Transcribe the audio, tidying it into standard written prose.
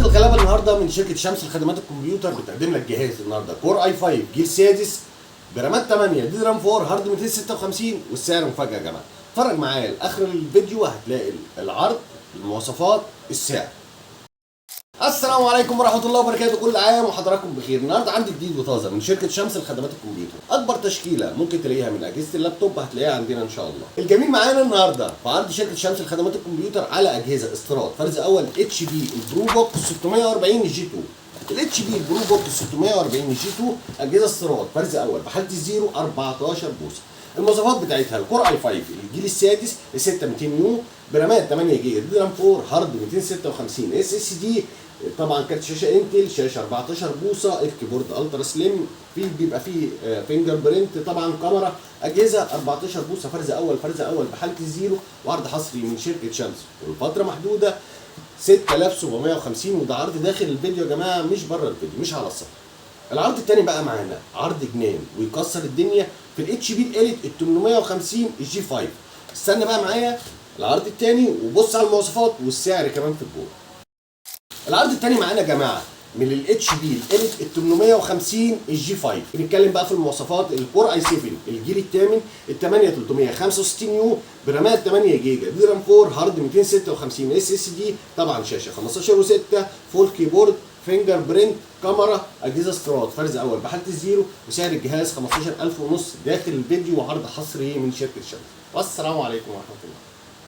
الغلابه النهارده من شركه شمس لخدمات الكمبيوتر بتقدم لك جهاز النهارده كور اي 5 جيل سادس برامات 8 دي رام 4 هارد 256 والسعر مفاجاه يا جماعه. اتفرج معايا لاخر الفيديو هتلاقي العرض، المواصفات، السعر. السلام عليكم ورحمه الله وبركاته، كل عام وحضراتكم بخير. النهارده عندي جديد وطازه من شركه شمس لخدمات الكمبيوتر، اكبر تشكيله ممكن تلاقيها من اجهزه اللابتوب هتلاقيها عندنا ان شاء الله. الجميل معانا النهارده في عرض شركه شمس لخدمات الكمبيوتر على اجهزه استيراد فرز اول اتش بي البرو بوك 640 جي 2. الاتش بي البرو بوك 640 جي 2 اجهزه استيراد فرز اول بحاله الزيرو 14 بوصه. المواصفات بتاعتها الكور اي 5 الجيل السادس 6200 يو برامات 8 جيجا دي رام 4 هارد 256 اس اس دي. طبعا كارت شاشه انتل، شاشه 14 بوصه، اف كيبورد الترا سليم، بيبقى فيه فينجر برينت، طبعا كاميرا، اجهزه 14 بوصه فرز اول بحاله الزيرو، وعرض حصري من شركه شمس والفتره محدوده 6750. وده عرض داخل الفيديو يا جماعه مش بره الفيديو، مش على الصفحه. العرض الثاني بقى معانا عرض جنان ويكسر الدنيا في الاتش بي الاليت ال 850 الجي 5. استنى بقى معايا العرض الثاني وبص على المواصفات والسعر كمان في الجول. العرض الثاني معانا يا جماعه من الاتش بي الاليت ال 850 الجي 5. بنتكلم بقى في المواصفات الكور اي 7 الجيل الثامن ال 8365 يو برامات 8 جيجا دي رام 4 هارد 256 اس اس دي، طبعا شاشه 15 و6 فول كيبورد فينجر برينت كاميرا، اجهزه استيراد فرز اول بحاله الزيرو، وسعر الجهاز 15000 ونص داخل الفيديو وعرض حصري من شركه شمس. والسلام عليكم ورحمه الله.